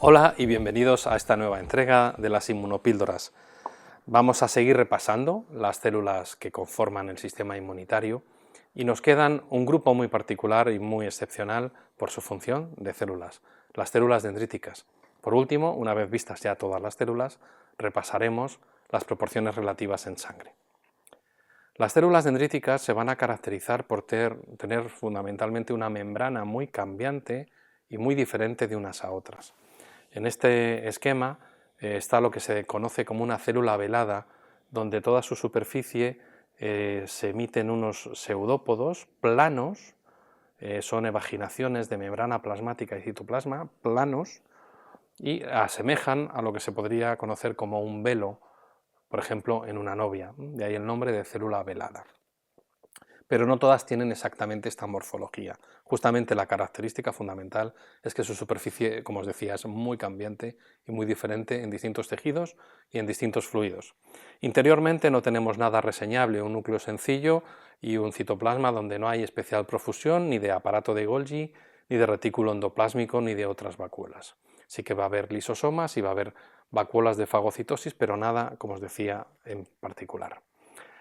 Hola y bienvenidos a esta nueva entrega de las inmunopíldoras. Vamos a seguir repasando las células que conforman el sistema inmunitario y nos quedan un grupo muy particular y muy excepcional por su función de células, las células dendríticas. Por último, una vez vistas ya todas las células, repasaremos las proporciones relativas en sangre. Las células dendríticas se van a caracterizar por tener fundamentalmente una membrana muy cambiante y muy diferente de unas a otras. En este esquema está lo que se conoce como una célula velada, donde toda su superficie se emiten unos pseudópodos planos, son evaginaciones de membrana plasmática y citoplasma planos, y asemejan a lo que se podría conocer como un velo, por ejemplo, en una novia, de ahí el nombre de célula velada. Pero no todas tienen exactamente esta morfología. Justamente la característica fundamental es que su superficie, como os decía, es muy cambiante y muy diferente en distintos tejidos y en distintos fluidos. Interiormente no tenemos nada reseñable, un núcleo sencillo y un citoplasma donde no hay especial profusión ni de aparato de Golgi, ni de retículo endoplásmico, ni de otras vacuolas. Sí que va a haber lisosomas y va a haber vacuolas de fagocitosis, pero nada, como os decía, en particular.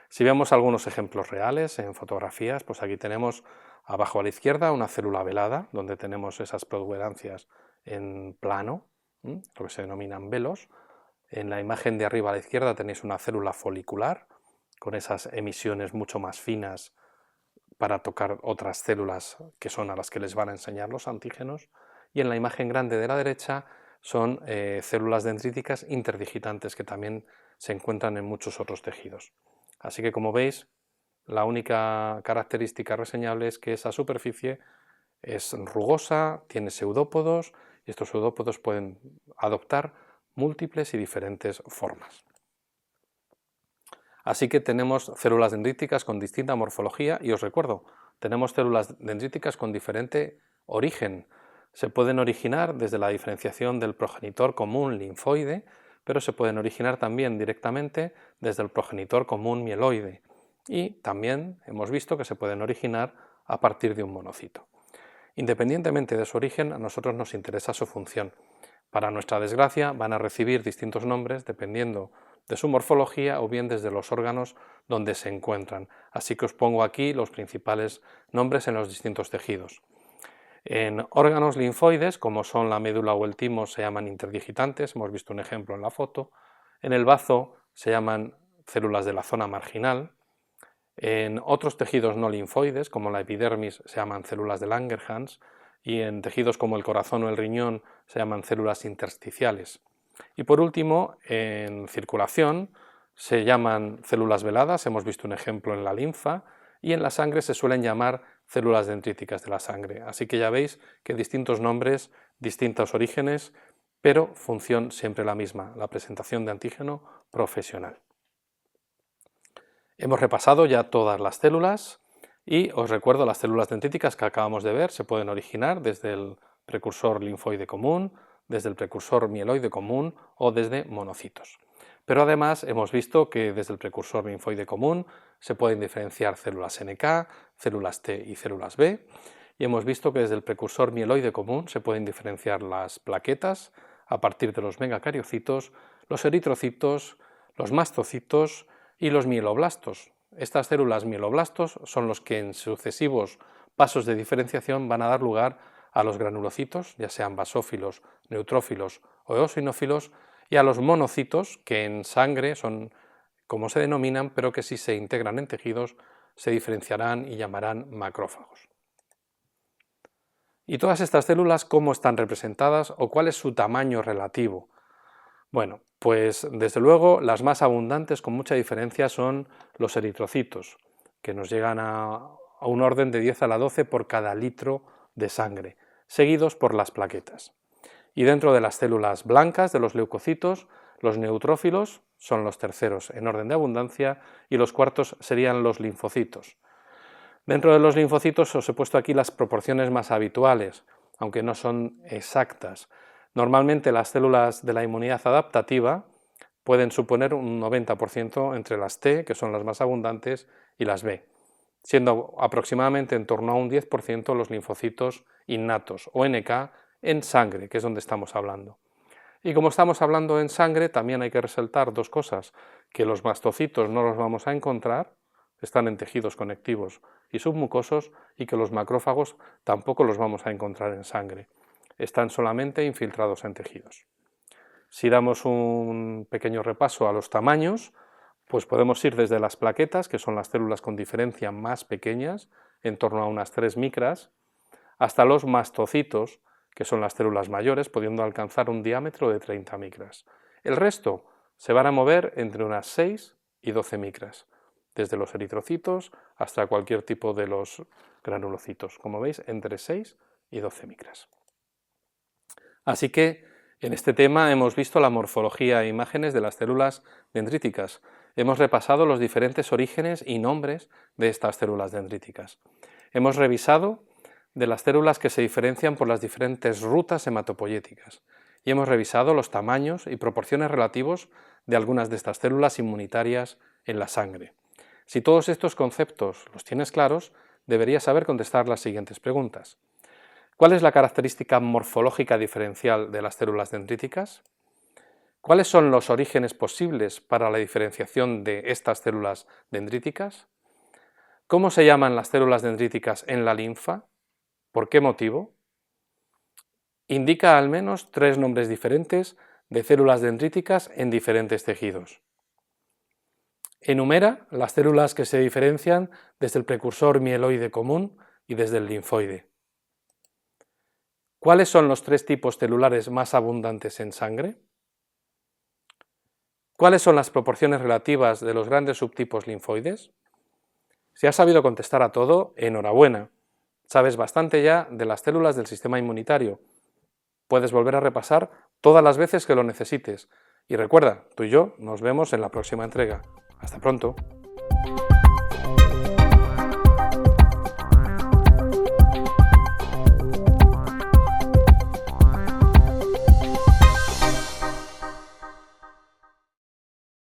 Si vemos algunos ejemplos reales en fotografías, pues aquí tenemos abajo a la izquierda una célula velada, donde tenemos esas protuberancias en plano, lo que se denominan velos. En la imagen de arriba a la izquierda tenéis una célula folicular, con esas emisiones mucho más finas para tocar otras células que son a las que les van a enseñar los antígenos. Y en la imagen grande de la derecha son células dendríticas interdigitantes que también se encuentran en muchos otros tejidos. Así que, como veis, la única característica reseñable es que esa superficie es rugosa, tiene pseudópodos y estos pseudópodos pueden adoptar múltiples y diferentes formas. Así que tenemos células dendríticas con distinta morfología y os recuerdo, tenemos células dendríticas con diferente origen. Se pueden originar desde la diferenciación del progenitor común linfoide, pero se pueden originar también directamente desde el progenitor común mieloide. Y también hemos visto que se pueden originar a partir de un monocito. Independientemente de su origen, a nosotros nos interesa su función. Para nuestra desgracia, van a recibir distintos nombres dependiendo de su morfología o bien desde los órganos donde se encuentran. Así que os pongo aquí los principales nombres en los distintos tejidos. En órganos linfoides, como son la médula o el timo, se llaman interdigitantes, hemos visto un ejemplo en la foto. En el bazo se llaman células de la zona marginal. En otros tejidos no linfoides, como la epidermis, se llaman células de Langerhans, y en tejidos como el corazón o el riñón se llaman células intersticiales. Y por último, en circulación se llaman células veladas, hemos visto un ejemplo en la linfa, y en la sangre se suelen llamar células dendríticas de la sangre. Así que ya veis que distintos nombres, distintos orígenes, pero función siempre la misma, la presentación de antígeno profesional. Hemos repasado ya todas las células y os recuerdo las células dendríticas que acabamos de ver se pueden originar desde el precursor linfoide común, desde el precursor mieloide común o desde monocitos. Pero además hemos visto que desde el precursor linfoide común se pueden diferenciar células NK, células T y células B, y hemos visto que desde el precursor mieloide común se pueden diferenciar las plaquetas a partir de los megacariocitos, los eritrocitos, los mastocitos y los mieloblastos. Estas células mieloblastos son los que en sucesivos pasos de diferenciación van a dar lugar a los granulocitos, ya sean basófilos, neutrófilos o eosinófilos, y a los monocitos, que en sangre son como se denominan, pero que si se integran en tejidos se diferenciarán y llamarán macrófagos. ¿Y todas estas células cómo están representadas o cuál es su tamaño relativo? Bueno, pues desde luego las más abundantes con mucha diferencia son los eritrocitos, que nos llegan a un orden de 10 a la 12 por cada litro de sangre, seguidos por las plaquetas. Y dentro de las células blancas de los leucocitos, los neutrófilos son los terceros en orden de abundancia y los cuartos serían los linfocitos. Dentro de los linfocitos os he puesto aquí las proporciones más habituales, aunque no son exactas. Normalmente las células de la inmunidad adaptativa pueden suponer un 90% entre las T, que son las más abundantes, y las B, siendo aproximadamente en torno a un 10% los linfocitos innatos o NK en sangre, que es donde estamos hablando. Y como estamos hablando en sangre, también hay que resaltar dos cosas: que los mastocitos no los vamos a encontrar, están en tejidos conectivos y submucosos, y que los macrófagos tampoco los vamos a encontrar en sangre, están solamente infiltrados en tejidos. Si damos un pequeño repaso a los tamaños, pues podemos ir desde las plaquetas, que son las células con diferencia más pequeñas, en torno a unas 3 micras, hasta los mastocitos, que son las células mayores, pudiendo alcanzar un diámetro de 30 micras. El resto se van a mover entre unas 6 y 12 micras, desde los eritrocitos hasta cualquier tipo de los granulocitos, como veis, entre 6 y 12 micras. Así que en este tema hemos visto la morfología e imágenes de las células dendríticas. Hemos repasado los diferentes orígenes y nombres de estas células dendríticas. Hemos revisado de las células que se diferencian por las diferentes rutas hematopoyéticas y hemos revisado los tamaños y proporciones relativos de algunas de estas células inmunitarias en la sangre. Si todos estos conceptos los tienes claros, deberías saber contestar las siguientes preguntas. ¿Cuál es la característica morfológica diferencial de las células dendríticas? ¿Cuáles son los orígenes posibles para la diferenciación de estas células dendríticas? ¿Cómo se llaman las células dendríticas en la linfa? ¿Por qué motivo? Indica al menos 3 nombres diferentes de células dendríticas en diferentes tejidos. Enumera las células que se diferencian desde el precursor mieloide común y desde el linfoide. ¿Cuáles son los 3 tipos celulares más abundantes en sangre? ¿Cuáles son las proporciones relativas de los grandes subtipos linfoides? Si has sabido contestar a todo, enhorabuena. Sabes bastante ya de las células del sistema inmunitario. Puedes volver a repasar todas las veces que lo necesites. Y recuerda, tú y yo nos vemos en la próxima entrega. Hasta pronto.